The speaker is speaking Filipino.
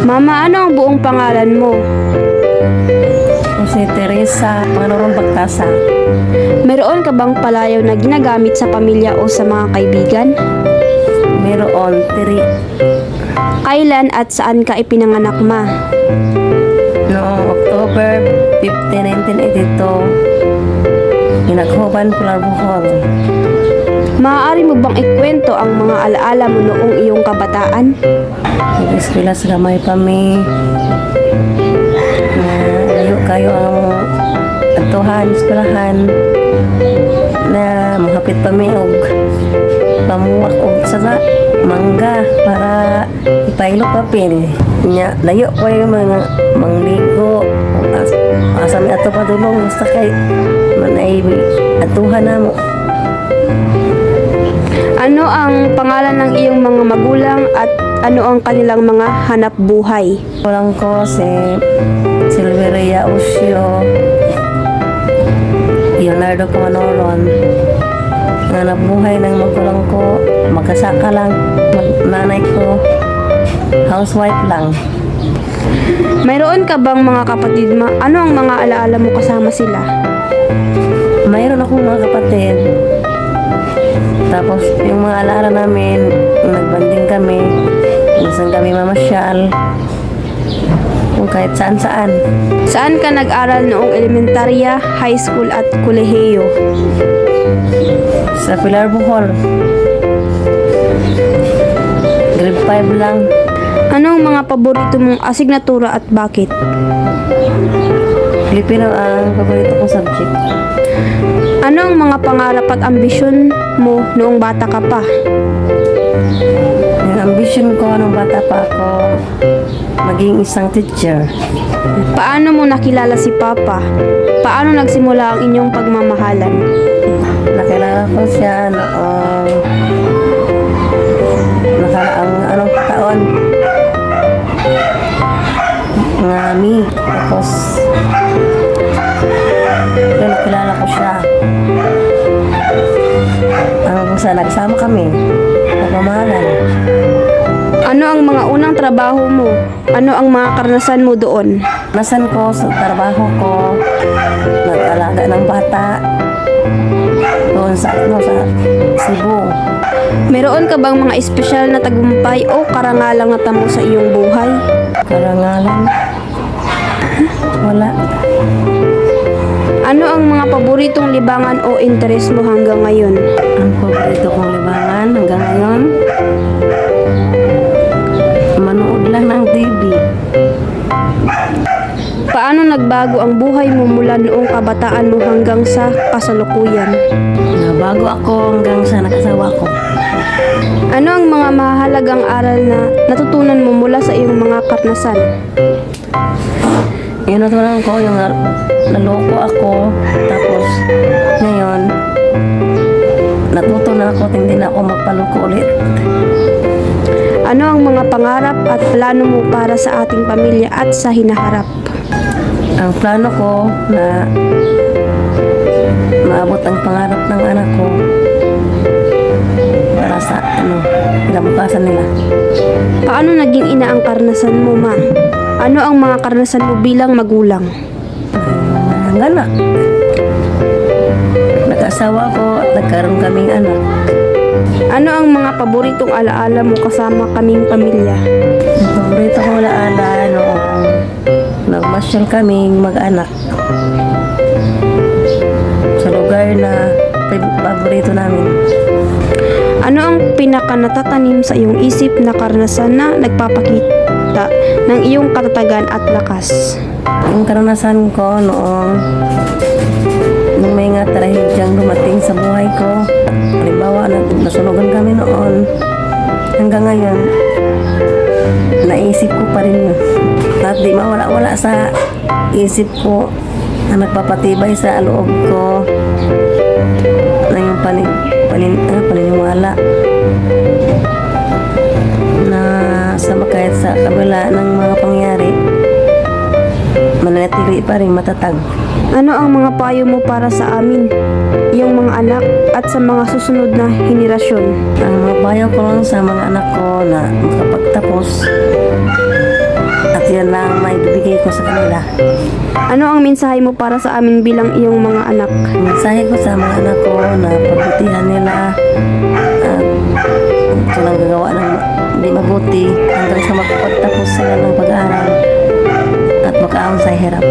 Mama, ano ang buong pangalan mo? Si Teresa Panginoon Pagtasa. Mayroon ka bang palayaw na ginagamit sa pamilya o sa mga kaibigan? Mayroon, Tiri. Kailan at saan ka ipinanganak, ma? Noong October 15, 1982, Ginaghoban, Pular, Bohol. Maaari mo bang ikwento ang mga alaala mo noong iyong kabataan? Nag-eskwela sa gamay pa mi. Layo kayo ang atuhan, eskwelahan. Na mahapit pa mi og pamuwak og sa mangga para ipahilo papel. Nya layo ko yung mga mangligo. Asa mi ato pa dulong basta kay manay atuhan na mo. Ano ang pangalan ng iyong mga magulang at ano ang kanilang mga hanap buhay? Kulang ko si Silveria Usio, Leonardo Panganoron. Hanap buhay ng magulang ko, magkasaka lang, nanay ko, housewife lang. Mayroon ka bang mga kapatid, ma? Ano ang mga alaala mo kasama sila? Mayroon akong mga kapatid. Tapos yung mga alaala namin, nagbanding kami, minsan kami mamasyal, kung kahit saan-saan. Saan ka nag-aral noong elementarya, high school at kolehiyo? Sa Pilar, Bohol. Grade 5 lang. Anong mga paborito mong asignatura at bakit? Filipino ang paborito kong subject. Ano ang mga pangarap at ambisyon mo noong bata ka pa? Yung ambition ko nung bata pa ako, maging isang teacher. Paano mo nakilala si Papa? Paano nagsimula ang inyong pagmamahalan? Nakilala ko siya noong nakaraang taon. Ngami. Tapos yun, nakilala ko siya. Hanggang sa nagsama kami. Nagmamahalan. Ano ang mga unang trabaho mo? Ano ang mga karanasan mo doon? Nasan ko sa trabaho ko, nag-alaga ng bata doon sa Cebu. Meron ka bang mga espesyal na tagumpay o karangalang natamo sa iyong buhay? Karangalan? Wala. Ano ang mga paboritong libangan o interes mo hanggang ngayon? Ang paborito kong libangan hanggang ngayon, manood lang ng TV. Paano nagbago ang buhay mo mula noong kabataan mo hanggang sa kasalukuyan? Nabago ako hanggang sa nakasawa ko. Ano ang mga mahalagang aral na natutunan mo mula sa iyong mga karanasan? Yun natutunan ko yung naloko ako. Tapos ngayon, natuto na ako at hindi na ako magpaloko ulit. Ano ang mga pangarap at plano mo para sa ating pamilya at sa hinaharap? Ang plano ko na maabot ang pangarap ng anak ko para sa kinabukasan nila. Paano naging ina ang karanasan mo, ma? Ano ang mga karanasan mo bilang magulang? Ang anak. Nag-asawa ko at nagkaroon kaming anak. Ano ang mga paboritong alaala mo kasama kaming pamilya? Ang paborito ko alaala noong nagmasyal kaming mag-anak sa lugar na paborito namin. Ano ang pinaka natatanim sa iyong isip na karanasan na nagpapakita ng iyong katatagan at lakas? Yung karanasan ko nung may nga trahedyang dumating sa buhay ko. Halimbawa, nasunugan kami noon. Hanggang ngayon, naisip ko pa rin yun. At di mawala-wala sa isip ko na nagpapatibay sa loob ko na yung paniniwala na kahit sa kabila ng mga pangyari, mananatili pa rin matatag. Ano ang mga payo mo para sa amin, iyong mga anak at sa mga susunod na henerasyon? Ang mga payo ko lang sa mga anak ko na makapagtapos at yan lang may bibigay ko sa kanila. Ano ang mensahe mo para sa amin bilang iyong mga anak? Ang mensahe ko sa mga anak ko na pagbutihan nila at ito lang gagawa ng hindi mabuti hanggang sa makapagtapos sila ng pag-aaral at makaahon sa hirap.